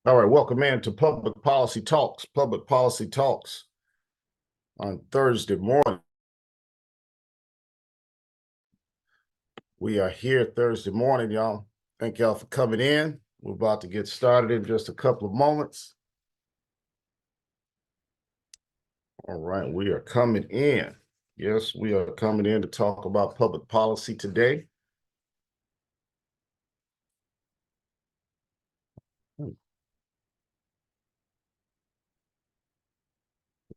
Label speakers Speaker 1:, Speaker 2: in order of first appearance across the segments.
Speaker 1: All right, welcome in to Public Policy Talks. Public Policy Talks on Thursday morning. We are here Thursday morning, y'all. Thank y'all for coming in. We're about to get started in just a couple of moments. All right, we are coming in. Yes, we are coming in to talk about public policy today.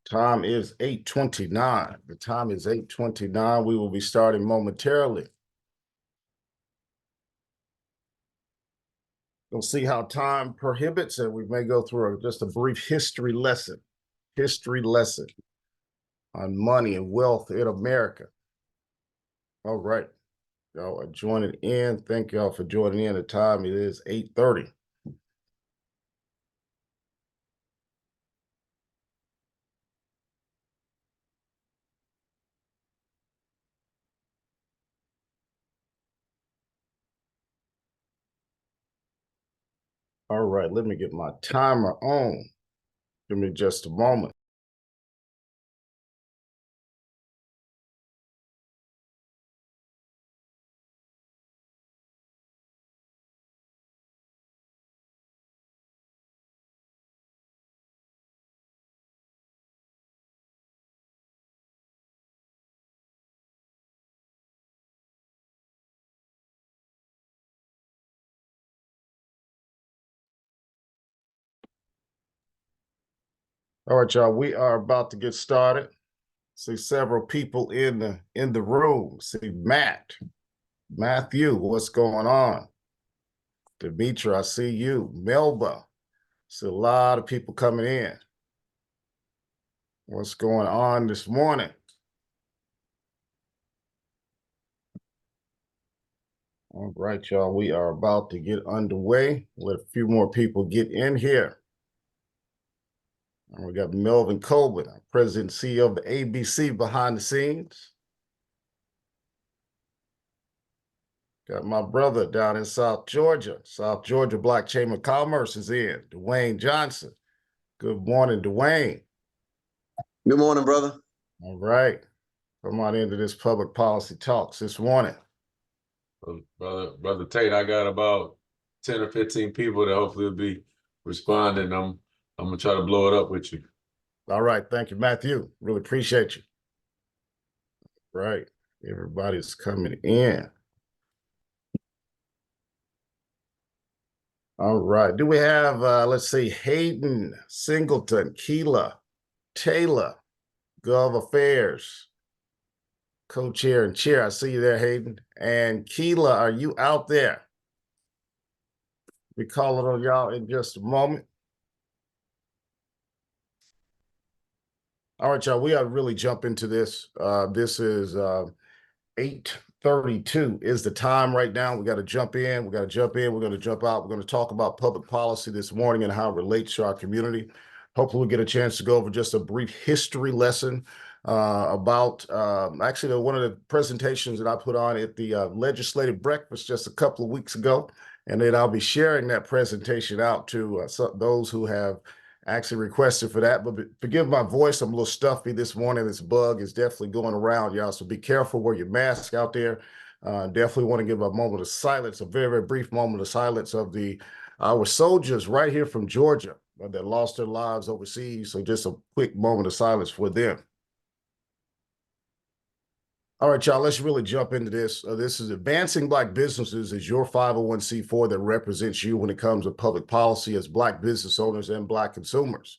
Speaker 1: Time is 8:29. The time is 8:29. We will be starting momentarily. We'll see how time prohibits, and we may go through just a brief history lesson on money and wealth in America. All right. Y'all are joining in. Thank y'all for joining in. The time it is 8:30. All right, let me get my timer on. Give me just a moment. All right, y'all, we are about to get started. See several people in the room. See Matthew, what's going on? Demetra, I see you. Melba, see a lot of people coming in. What's going on this morning? All right, y'all, we are about to get underway. Let a few more people get in here. And we got Melvin Colbert, President and CEO of the ABC behind the scenes. Got my brother down in South Georgia. South Georgia Black Chamber of Commerce is in. Dwayne Johnson. Good morning, Dwayne.
Speaker 2: Good morning, brother.
Speaker 1: All right. Come on into this public policy talks this morning.
Speaker 3: Brother Tate, I got about 10 or 15 people that hopefully will be responding. I'm gonna try to blow it up with you.
Speaker 1: All right. Thank you, Matthew. Really appreciate you. Right. Everybody's coming in. All right. Do we have, let's see, Hayden Singleton, Keela Taylor, Gov Affairs, co-chair and chair. I see you there, Hayden. And Keela, are you out there? We call it on y'all in just a moment. All right, y'all, we got to really jump into this. This is 8:32 is the time right now. We got to jump in. We're going to jump out. We're going to talk about public policy this morning and how it relates to our community. Hopefully we'll get a chance to go over just a brief history lesson about actually one of the presentations that I put on at the legislative breakfast just a couple of weeks ago. And then I'll be sharing that presentation out to those who have actually requested for that. But forgive my voice, I'm a little stuffy this morning. This bug is definitely going around, y'all. So be careful, wear your mask out there. Definitely want to give a moment of silence, a very, very brief moment of silence of our soldiers right here from Georgia that lost their lives overseas. So just a quick moment of silence for them. All right, y'all, let's really jump into this. This is Advancing Black Businesses is your 501c4 that represents you when it comes to public policy as Black business owners and Black consumers.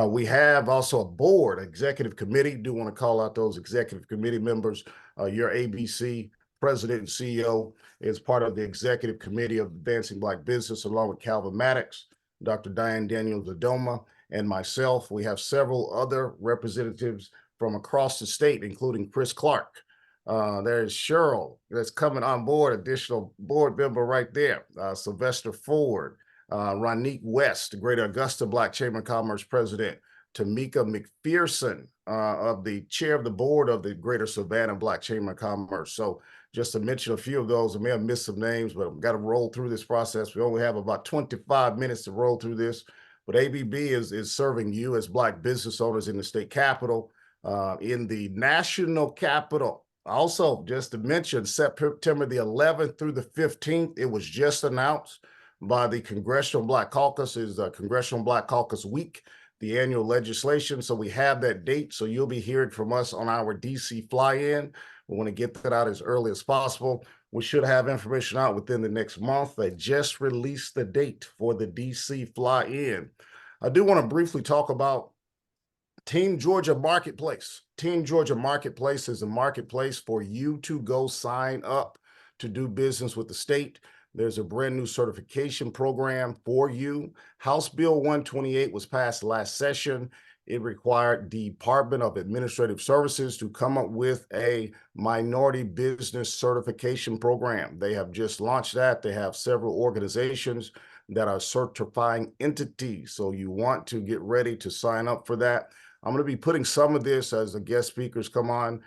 Speaker 1: We have also a board, executive committee. Do want to call out those executive committee members. Your ABC president and CEO is part of the executive committee of Advancing Black Business, along with Calvin Maddox, Dr. Diane Daniels-Adoma, and myself. We have several other representatives from across the state, including Chris Clark. There's Cheryl that's coming on board, additional board member right there. Sylvester Ford, Ronique West, the Greater Augusta Black Chamber of Commerce president. Tamika McPherson, of the chair of the board of the Greater Savannah Black Chamber of Commerce. So just to mention a few of those. I may have missed some names, but I've got to roll through this process. We only have about 25 minutes to roll through this. But ABB is serving you as Black business owners in the state capitol, in the national capital. Also, just to mention, September the 11th through the 15th, it was just announced by the Congressional Black Caucus, is Congressional Black Caucus Week, the annual legislation. So we have that date. So you'll be hearing from us on our DC fly-in. We want to get that out as early as possible. We should have information out within the next month. They just released the date for the DC fly-in. I do want to briefly talk about Team Georgia Marketplace. Team Georgia Marketplace is a marketplace for you to go sign up to do business with the state. There's a brand new certification program for you. House Bill 128 was passed last session. It required the Department of Administrative Services to come up with a minority business certification program. They have just launched that. They have several organizations that are certifying entities. So you want to get ready to sign up for that. I'm going to be putting some of this as the guest speakers come on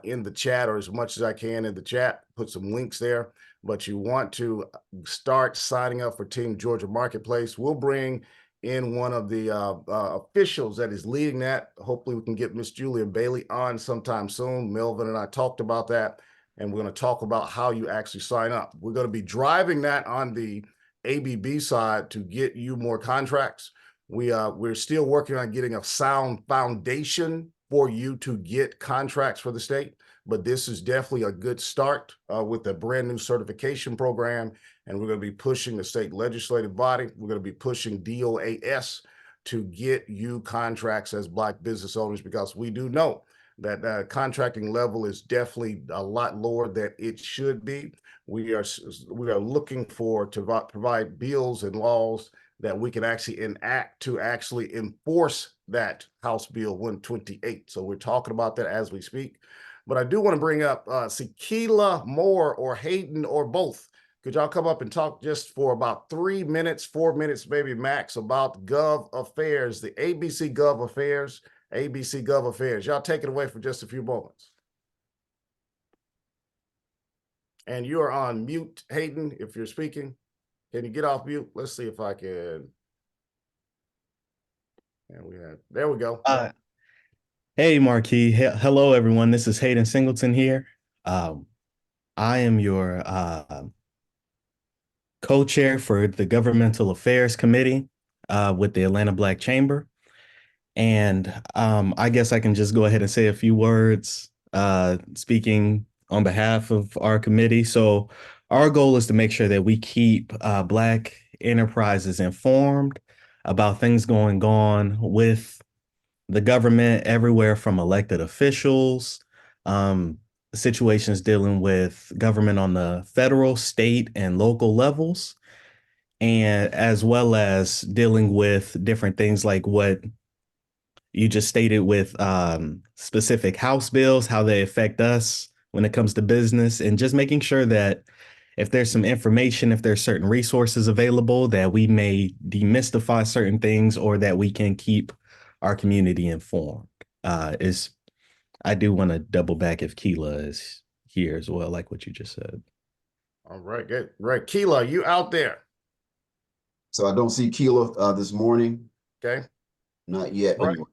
Speaker 1: in the chat, or as much as I can in the chat, put some links there. But you want to start signing up for Team Georgia Marketplace. We'll bring in one of the officials that is leading that. Hopefully we can get Miss Julia Bailey on sometime soon. Melvin and I talked about that, and we're going to talk about how you actually sign up. We're going to be driving that on the ABB side to get you more contracts. We're still working on getting a sound foundation for you to get contracts for the state, but this is definitely a good start with a brand new certification program, and we're going to be pushing the state legislative body. We're going to be pushing DOAS to get you contracts as Black business owners, because we do know that contracting level is definitely a lot lower than it should be. We are looking for to provide bills and laws that we can actually enact to actually enforce that House Bill 128. So we're talking about that as we speak. But I do want to bring up Sequila Moore or Hayden or both. Could y'all come up and talk just for about 3 minutes, 4 minutes, maybe max, about Gov Affairs, the ABC Gov Affairs, ABC Gov Affairs. Y'all take it away for just a few moments. And you're on mute, Hayden, if you're speaking. Can you get off mute? Let's see if I can. And there we go.
Speaker 4: Hey, Markee. Hello, everyone. This is Hayden Singleton here. I am your co-chair for the Governmental Affairs Committee with the Atlanta Black Chamber. And I guess I can just go ahead and say a few words speaking on behalf of our committee. So our goal is to make sure that we keep Black enterprises informed about things going on with the government, everywhere from elected officials, situations dealing with government on the federal, state, and local levels, and as well as dealing with different things like what you just stated with specific House bills, how they affect us when it comes to business, and just making sure that if there's some information, if there's certain resources available, that we may demystify certain things or that we can keep our community informed. I do want to double back if Keela is here as well, like what you just said.
Speaker 1: All right, good. Right. Keela, you out there?
Speaker 2: So I don't see Keela this morning.
Speaker 1: Okay.
Speaker 2: Not yet.
Speaker 1: Right.
Speaker 2: Anyway.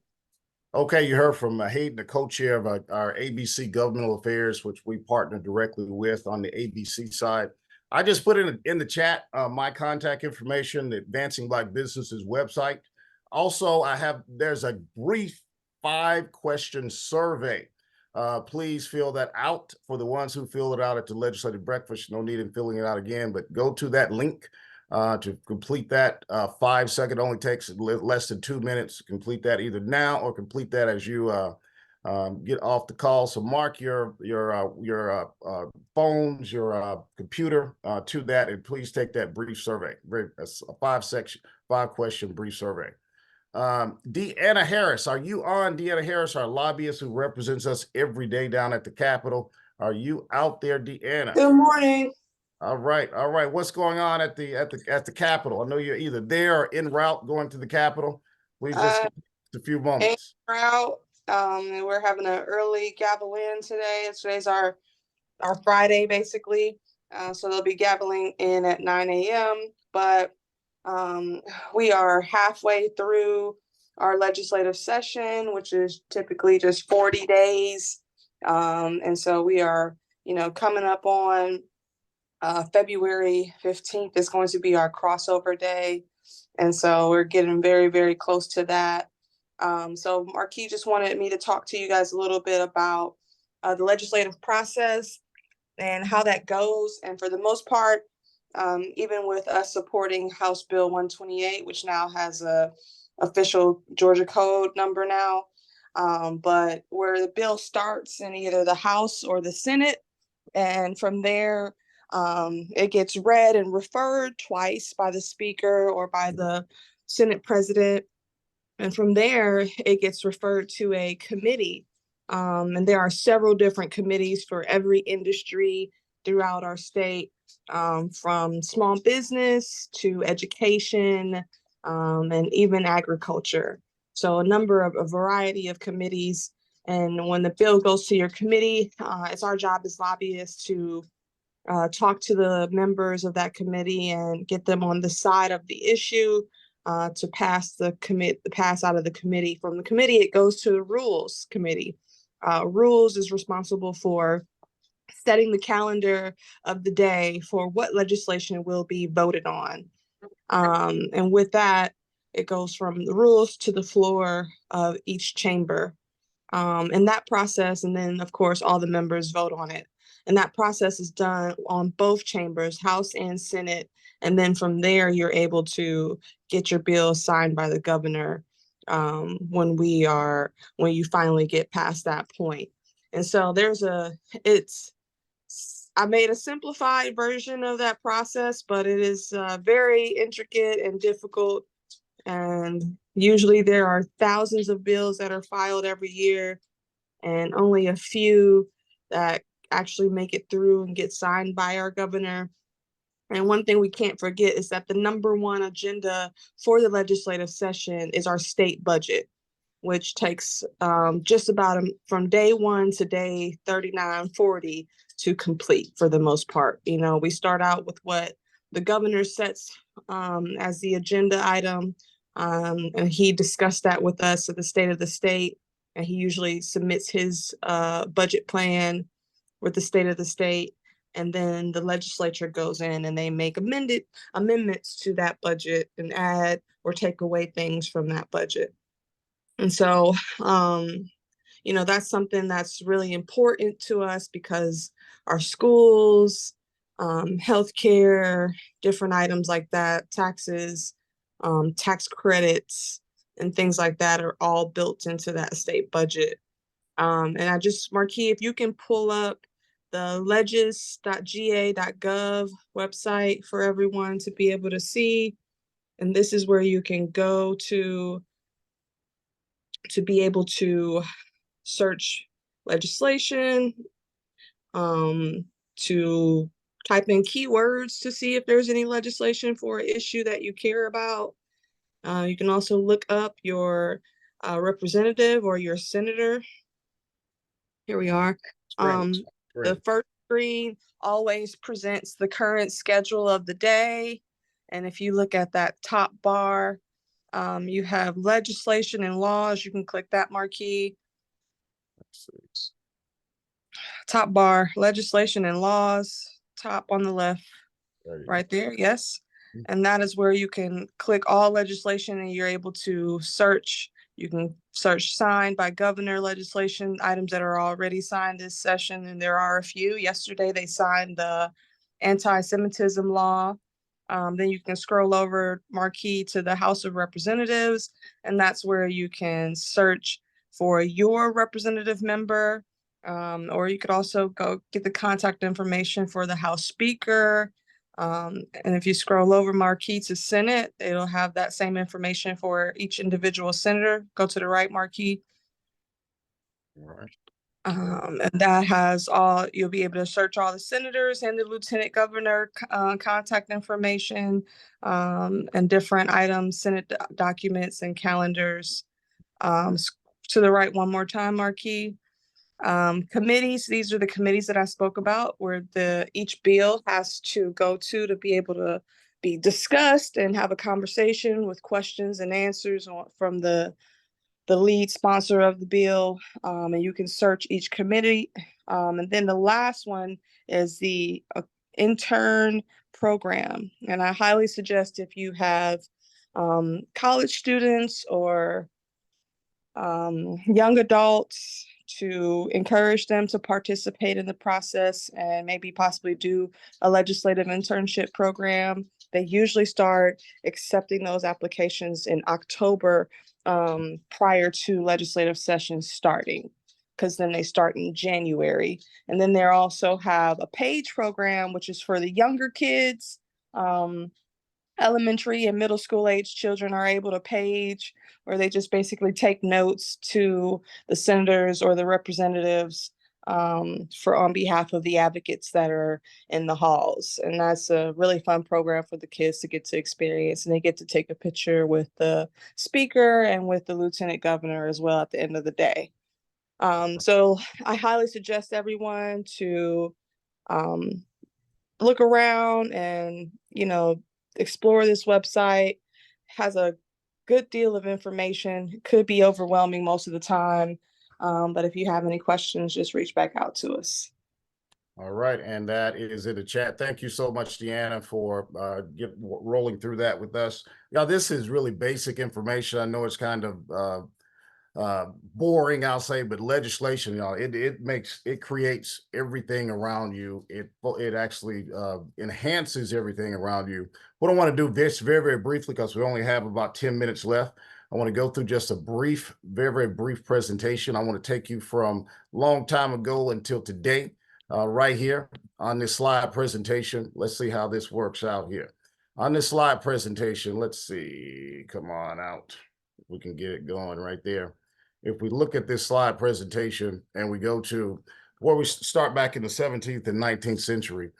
Speaker 1: Okay, you heard from Hayden, the co-chair of our ABC Governmental Affairs, which we partner directly with on the ABC side. I just put in the chat my contact information, the Advancing Black Businesses website. Also, there's a brief 5-question survey. Please fill that out. For the ones who fill it out at the legislative breakfast, no need in filling it out again, but go to that link to complete that. 5 seconds, only takes less than 2 minutes to complete that, either now or complete that as you get off the call. So mark your phones, your computer to that, and please take that brief survey. That's a 5-question brief survey. Deanna Harris, are you on? Deanna Harris, our lobbyist who represents us every day down at the Capitol. Are you out there, Deanna?
Speaker 5: Good morning.
Speaker 1: All right, all right. What's going on at the Capitol? I know you're either there or en route going to the Capitol. Please just give us a few moments.
Speaker 5: En route, and we're having an early gavel in today. Today's our or Friday, basically. So they'll be gaveling in at 9 a.m. But we are halfway through our legislative session, which is typically just 40 days. And so we are, coming up on February 15th is going to be our crossover day. And so we're getting very, very close to that. So Markee just wanted me to talk to you guys a little bit about the legislative process and how that goes. And for the most part, even with us supporting House Bill 128, which now has a official Georgia code number now, but where the bill starts in either the House or the Senate, and from there, it gets read and referred twice by the Speaker or by the Senate President. And from there, it gets referred to a committee. And there are several different committees for every industry throughout our state, from small business to education, and even agriculture. So a variety of committees. And when the bill goes to your committee, it's our job as lobbyists to talk to the members of that committee and get them on the side of the issue, to pass out of the committee. From the committee, it goes to the Rules Committee. Rules is responsible for setting the calendar of the day for what legislation will be voted on. And with that, it goes from the rules to the floor of each chamber. And that process, and then of course, all the members vote on it. And that process is done on both chambers, House and Senate. And then from there, you're able to get your bill signed by the governor, when you finally get past that point. And so I made a simplified version of that process, but it is very intricate and difficult. And usually there are thousands of bills that are filed every year, and only a few that actually make it through and get signed by our governor. And one thing we can't forget is that the number one agenda for the legislative session is our state budget, which takes just about from day 1 to day 39, 40 to complete for the most part. We start out with what the governor sets as the agenda item, and he discussed that with us at the State of the State, and he usually submits his budget plan with the State of the State. And then the legislature goes in and they make amendments to that budget and add or take away things from that budget. And so, that's something that's really important to us because our schools, healthcare, different items like that, taxes, tax credits, and things like that are all built into that state budget. And Markee, if you can pull up the legis.ga.gov website for everyone to be able to see. And this is where you can go to be able to search legislation, to type in keywords to see if there's any legislation for an issue that you care about. You can also look up your representative or your senator. Here we are. The first screen always presents the current schedule of the day. And if you look at that top bar, you have legislation and laws. You can click that marquee. Top bar, legislation and laws, top on the left, right there. Yes. And that is where you can click all legislation and you're able to search. You can search signed by governor legislation, items that are already signed this session. And there are a few. Yesterday, they signed the anti-Semitism law. Then you can scroll over, Markee, to the House of Representatives. And that's where you can search for your representative member. Or you could also go get the contact information for the House Speaker. And if you scroll over, Markee, to Senate, it'll have that same information for each individual senator. Go to the right, Markee.
Speaker 1: All right.
Speaker 5: And that has you'll be able to search all the senators and the lieutenant governor contact information, and different items, Senate documents and calendars. To the right one more time, Markee. Committees, these are the committees that I spoke about where each bill has to go to be able to be discussed and have a conversation with questions and answers from the lead sponsor of the bill. And you can search each committee. And then the last one is the intern program. And I highly suggest if you have college students or young adults to encourage them to participate in the process and maybe possibly do a legislative internship program. They usually start accepting those applications in October prior to legislative sessions starting, because then they start in January. And then they also have a PAGE program, which is for the younger kids. Elementary and middle school age children are able to page, where they just basically take notes to the senators or the representatives for on behalf of the advocates that are in the halls. And that's a really fun program for the kids to get to experience, and they get to take a picture with the speaker and with the lieutenant governor as well at the end of the day. So I highly suggest everyone to look around and, explore this website. Has a good deal of information. It could be overwhelming most of the time. But if you have any questions, just reach back out to us.
Speaker 1: All right, and that is in the chat. Thank you so much, Deanna, for rolling through that with us. Now, this is really basic information. I know it's kind of boring, I'll say, but legislation, it creates everything around you. It actually enhances everything around you. What I want to do this very, very briefly, because we only have about 10 minutes left. I want to go through just a brief, very, very brief presentation. I want to take you from long time ago until today, right here on this slide presentation. Let's see how this works out here. On this slide presentation, let's see, come on out. We can get it going right there. If we look at this slide presentation and we go to where we start back in the 17th and 19th century,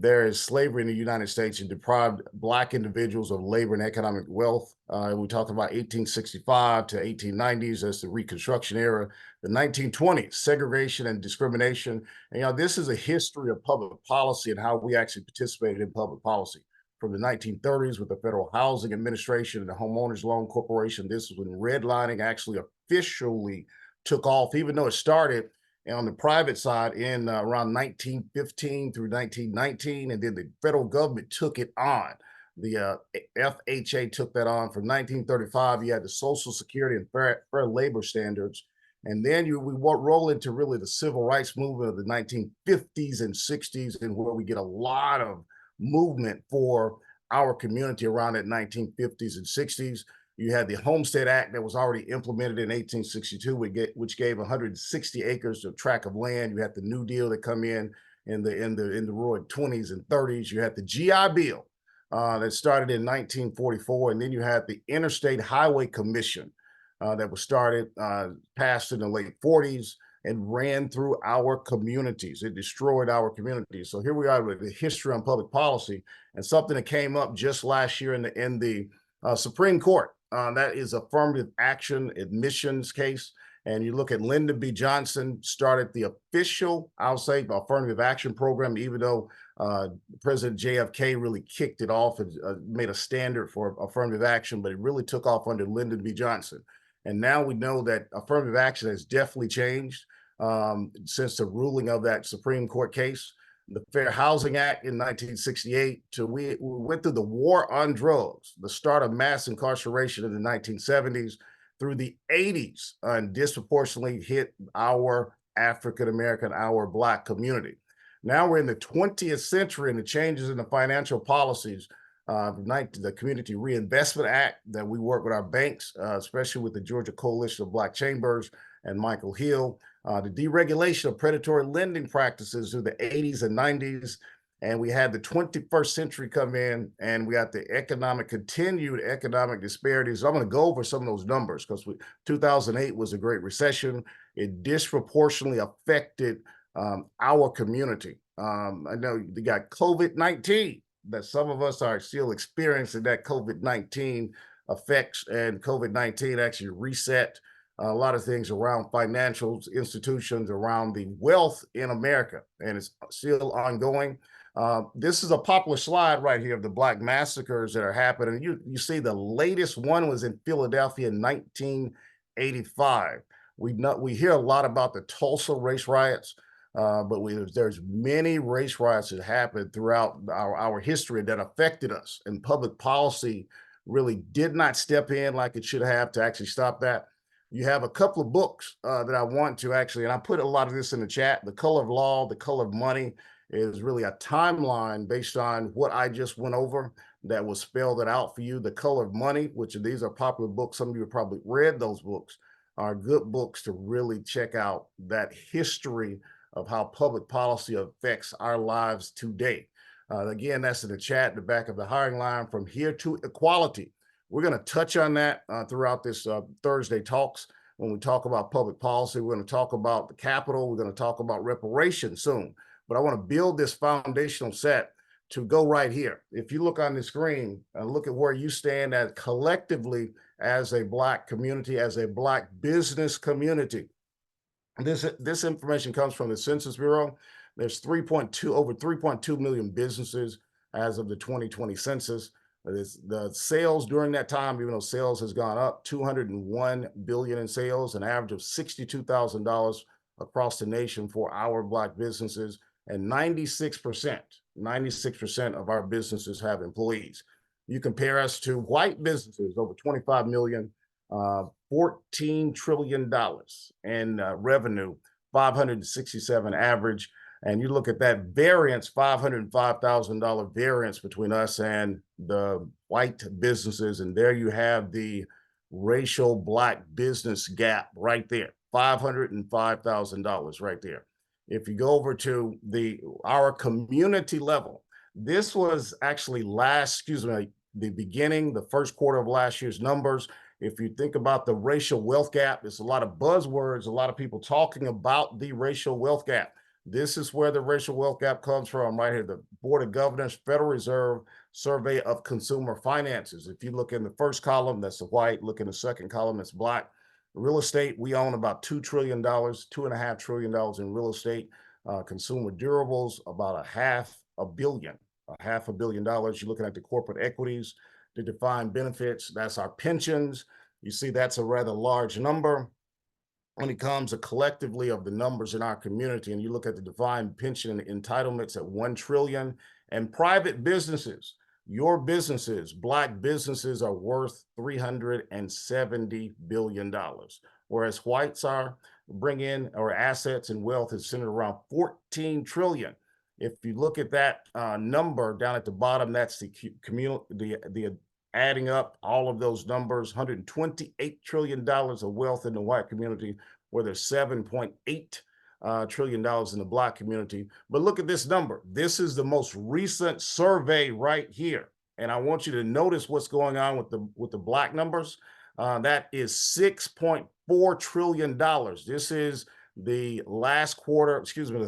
Speaker 1: there is slavery in the United States and deprived Black individuals of labor and economic wealth. We talk about 1865 to 1890s as the Reconstruction era, the 1920s, segregation and discrimination. And this is a history of public policy and how we actually participated in public policy. From the 1930s with the Federal Housing Administration and the Homeowners Loan Corporation. This is when redlining actually officially took off, even though it started on the private side in around 1915 through 1919, and then the federal government took it on. The FHA took that on from 1935. You had the Social Security and fair labor standards. And then we roll into really the civil rights movement of the 1950s and 60s, and where we get a lot of movement for our community around that 1950s and 60s. You had the Homestead Act that was already implemented in 1862, which gave 160 acres of tract of land. You had the New Deal that come in the roaring 20s and 30s. You had the GI Bill that started in 1944, and then you had the Interstate Highway Commission that was started, passed in the late 40s. And ran through our communities. It destroyed our communities. So here we are with the history on public policy, and something that came up just last year in the Supreme Court. That is affirmative action admissions case. And you look at Lyndon B. Johnson started the official, I'll say, affirmative action program, even though President JFK really kicked it off and made a standard for affirmative action, but it really took off under Lyndon B. Johnson. And now we know that affirmative action has definitely changed since the ruling of that Supreme Court case. The Fair Housing Act in 1968, we went through the war on drugs, the start of mass incarceration in the 1970s, through the 80s, and disproportionately hit our African-American, our Black community. Now we're in the 20th century, and the changes in the financial policies, the Community Reinvestment Act that we work with our banks, especially with the Georgia Coalition of Black Chambers and Michael Hill, the deregulation of predatory lending practices through the 80s and 90s. And we had the 21st century come in, and we got the continued economic disparities. So I'm going to go over some of those numbers because 2008 was a great recession. It disproportionately affected our community. I know you got COVID-19, that some of us are still experiencing that COVID-19 effects, and COVID-19 actually reset a lot of things around financial institutions, around the wealth in America, and it's still ongoing. This is a popular slide right here of the Black massacres that are happening. You see the latest one was in Philadelphia in 1985. We hear a lot about the Tulsa race riots, but there's many race riots that happened throughout our history that affected us, and public policy really did not step in like it should have to actually stop that. You have a couple of books that I want to actually, and I put a lot of this in the chat. The Color of Law, The Color of Money is really a timeline based on what I just went over that will spell that out for you. The Color of Money, which these are popular books. Some of you have probably read those books, are good books to really check out that history of how public policy affects our lives today. Again, that's in the chat, the back of the hiring line, From Here to Equality. We're going to touch on that throughout this Thursday talks. When we talk about public policy, we're going to talk about the Capitol. We're going to talk about reparations soon. But I want to build this foundational set to go right here. If you look on the screen and look at where you stand as collectively as a Black community, as a Black business community. This information comes from the Census Bureau. There's over 3.2 million businesses as of the 2020 census. The sales during that time, even though sales has gone up, 201 billion in sales, an average of $62,000 across the nation for our Black businesses, and 96% of our businesses have employees. You compare us to white businesses, over 25 million, $14 trillion in revenue, 567 average. And you look at that variance, $505,000 variance between us and the white businesses. And there you have the racial Black business gap right there, $505,000 right there. If you go over to our community level, this was actually the beginning, the first quarter of last year's numbers. If you think about the racial wealth gap, there's a lot of buzzwords, a lot of people talking about the racial wealth gap. This is where the racial wealth gap comes from, right here, the Board of Governors Federal Reserve Survey of Consumer Finances. If you look in the first column, that's the white. Look in the second column, it's Black. Real estate, we own about $2 trillion, $2.5 trillion in real estate. Consumer durables, about $500 million. You're looking at the corporate equities, the defined benefits, that's our pensions. You see that's a rather large number. When it comes to collectively of the numbers in our community, and you look at the defined pension entitlements at 1 trillion, and private businesses, your businesses, Black businesses, are worth $370 billion, whereas whites bring in, or assets and wealth is centered around 14 trillion. If you look at that number down at the bottom, that's the adding up all of those numbers, $128 trillion of wealth in the white community, where there's $7.8 trillion in the Black community. But look at this number. This is the most recent survey right here. And I want you to notice what's going on with the Black numbers. That is $6.4 trillion. This is the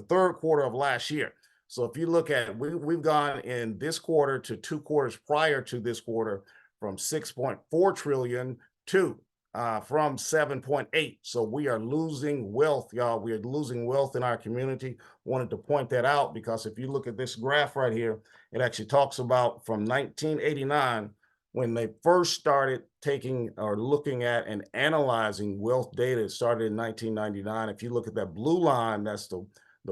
Speaker 1: third quarter of last year. So if you look at, we've gone in this quarter to 2 quarters prior to this quarter from 6.4 trillion to from 7.8. So we are losing wealth, y'all. We are losing wealth in our community. Wanted to point that out because if you look at this graph right here, it actually talks about from 1989, when they first started taking or looking at and analyzing wealth data. It started in 1999. If you look at that blue line, that's the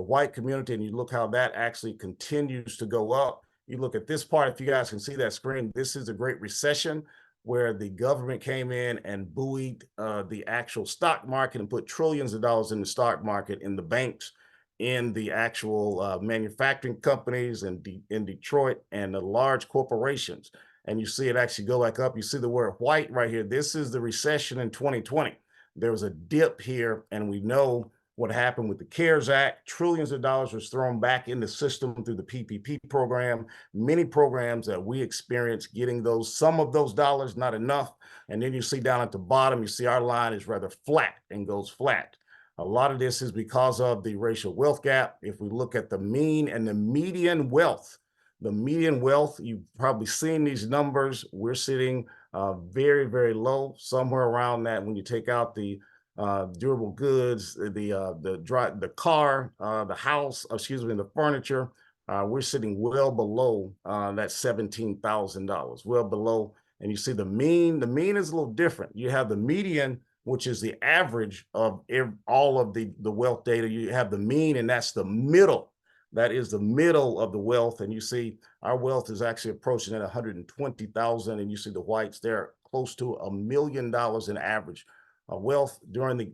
Speaker 1: white community, and you look how that actually continues to go up. You look at this part, if you guys can see that screen, this is the Great Recession, where the government came in and buoyed the actual stock market and put trillions of dollars in the stock market, in the banks, in the actual manufacturing companies in Detroit, and the large corporations. And you see it actually go back up. You see the word white right here. This is the recession in 2020. There was a dip here, and we know what happened with the CARES Act. Trillions of dollars was thrown back in the system through the PPP program. Many programs that we experienced getting some of those dollars, not enough. And then you see down at the bottom, you see our line is rather flat and goes flat. A lot of this is because of the racial wealth gap. If we look at the mean and the median wealth, you've probably seen these numbers. We're sitting very, very low, somewhere around that when you take out the durable goods, the car, the house, excuse me, the furniture. We're sitting well below that $17,000, well below. And you see the mean is a little different. You have the median, which is the average of all of the wealth data. You have the mean, and that's the middle. That is the middle of the wealth. And you see our wealth is actually approaching at 120,000. And you see the whites there close to $1 million in average wealth during the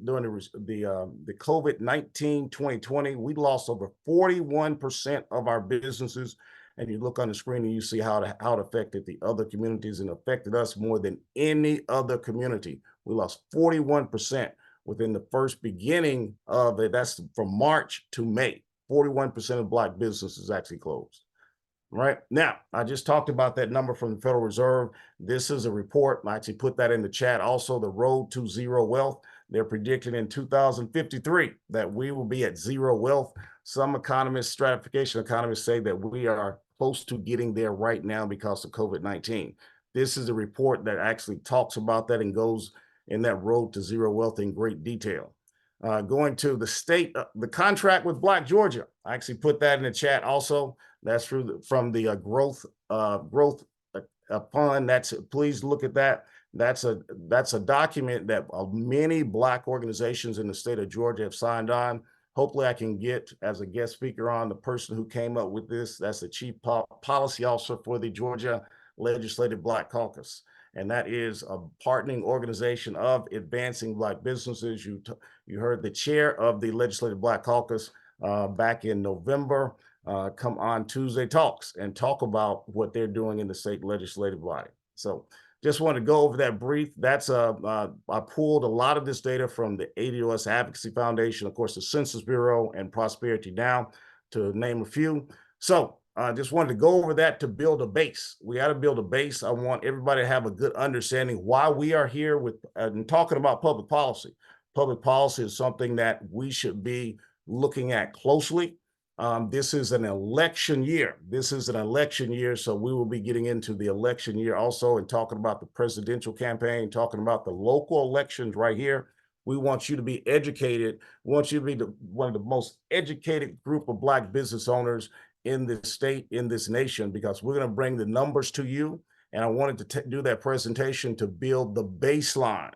Speaker 1: COVID-19 2020. We lost over 41% of our businesses. And you look on the screen and you see how it affected the other communities and affected us more than any other community. We lost 41% within the first beginning of it. That's from March to May. 41% of Black businesses actually closed. Right now, I just talked about that number from the Federal Reserve. This is a report. I actually put that in the chat. Also, the road to zero wealth. They're predicting in 2053 that we will be at zero wealth. Some economists, stratification economists, say that we are close to getting there right now because of COVID-19. This is a report that actually talks about that and goes in that road to zero wealth in great detail. Going to the state, the contract with Black Georgia. I actually put that in the chat also. That's from the growth fund. Please look at that. That's a document that many Black organizations in the state of Georgia have signed on. Hopefully I can get as a guest speaker on the person who came up with this. That's the chief policy officer for the Georgia Legislative Black Caucus. And that is a partnering organization of advancing Black businesses. You heard the chair of the Legislative Black Caucus back in November come on Tuesday Talks and talk about what they're doing in the state legislative body. So just want to go over that brief. I pulled a lot of this data from the ADOS Advocacy Foundation, of course, the Census Bureau, and Prosperity Now, to name a few. So I just wanted to go over that to build a base. We got to build a base. I want everybody to have a good understanding why we are here with and talking about public policy. Public policy is something that we should be looking at closely. This is an election year. So we will be getting into the election year also and talking about the presidential campaign, talking about the local elections right here. We want you to be educated. We want you to be one of the most educated group of Black business owners in this state, in this nation, because we're going to bring the numbers to you. And I wanted to do that presentation to build the baseline.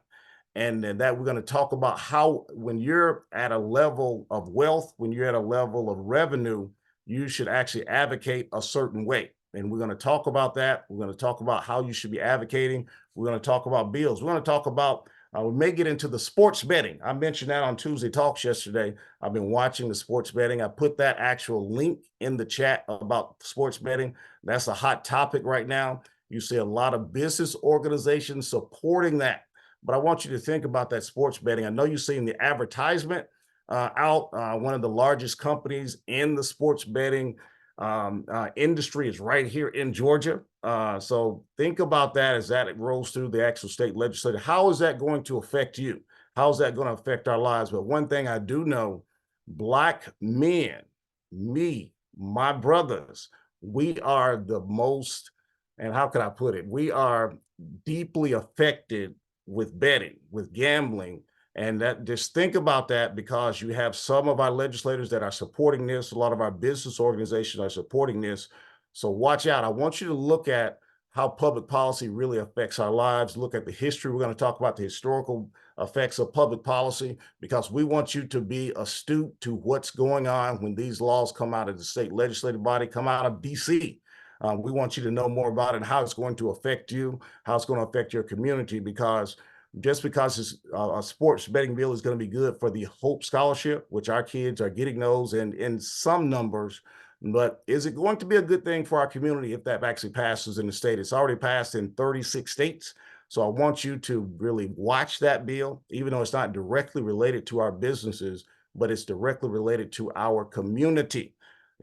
Speaker 1: And that we're going to talk about how, when you're at a level of wealth, when you're at a level of revenue, you should actually advocate a certain way. And we're going to talk about that. We're going to talk about how you should be advocating. We're going to talk about bills. We're going to talk about, we may get into the sports betting. I mentioned that on Tuesday Talks yesterday. I've been watching the sports betting. I put that actual link in the chat about sports betting. That's a hot topic right now. You see a lot of business organizations supporting that. But I want you to think about that sports betting. I know you've seen the advertisement out. One of the largest companies in the sports betting industry is right here in Georgia. So think about that as that it rolls through the actual state legislature. How is that going to affect you? How is that going to affect our lives? But one thing I do know, Black men, me, my brothers, we are the most, and how can I put it? We are deeply affected with betting, with gambling. And that, just think about that, because you have some of our legislators that are supporting this. A lot of our business organizations are supporting this. So watch out. I want you to look at how public policy really affects our lives. Look at the history. We're going to talk about the historical effects of public policy, because we want you to be astute to what's going on when these laws come out of the state legislative body, come out of DC. We want you to know more about it and how it's going to affect you, how it's going to affect your community, because just because a sports betting bill is going to be good for the Hope Scholarship, which our kids are getting those and in some numbers, but is it going to be a good thing for our community if that actually passes in the state? It's already passed in 36 states. So I want you to really watch that bill, even though it's not directly related to our businesses, but it's directly related to our community.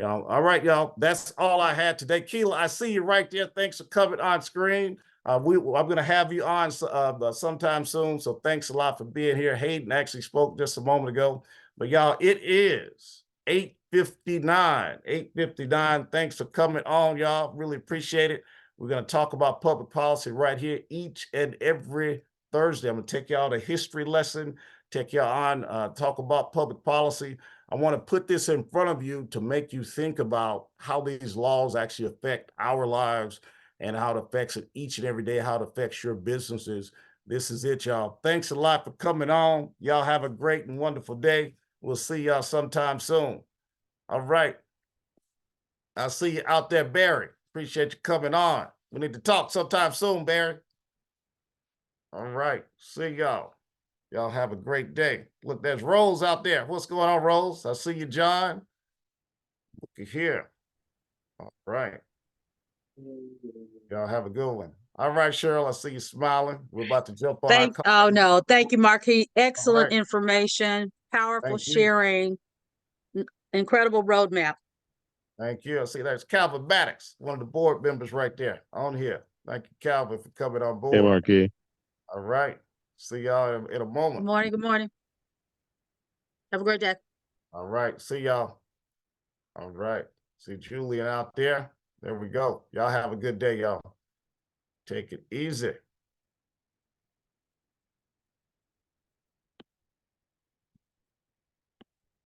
Speaker 1: All right, y'all, that's all I had today. Keela, I see you right there. Thanks for coming on screen. I'm going to have you on sometime soon. So thanks a lot for being here. Hayden actually spoke just a moment ago. But y'all, it is 8:59. Thanks for coming on, y'all. Really appreciate it. We're going to talk about public policy right here each and every Thursday. I'm gonna take y'all to history lesson, take y'all on, talk about public policy. I want to put this in front of you to make you think about how these laws actually affect our lives and how it affects it each and every day, how it affects your businesses. This is it, y'all. Thanks a lot for coming on. Y'all have a great and wonderful day. We'll see y'all sometime soon. All right. I'll see you out there, Barry. Appreciate you coming on. We need to talk sometime soon, Barry. All right. See y'all. Y'all have a great day. Look, there's Rose out there. What's going on, Rose? I see you, John. Look here. All right. Y'all have a good one. All right, Cheryl, I see you smiling. We're about to jump on our
Speaker 6: Oh no, thank you, Markee. Excellent
Speaker 1: right.
Speaker 6: information, powerful
Speaker 1: Thank you.
Speaker 6: sharing, incredible roadmap.
Speaker 1: Thank you. I see there's Calvin Maddox, one of the board members right there on here. Thank you, Calvin, for coming on board.
Speaker 7: Hey, Markee.
Speaker 1: All right. See y'all in a moment.
Speaker 6: Good morning. Good morning. Have a great day.
Speaker 1: All right. See y'all. All right. See Julian out there. There we go. Y'all have a good day, y'all. Take it easy.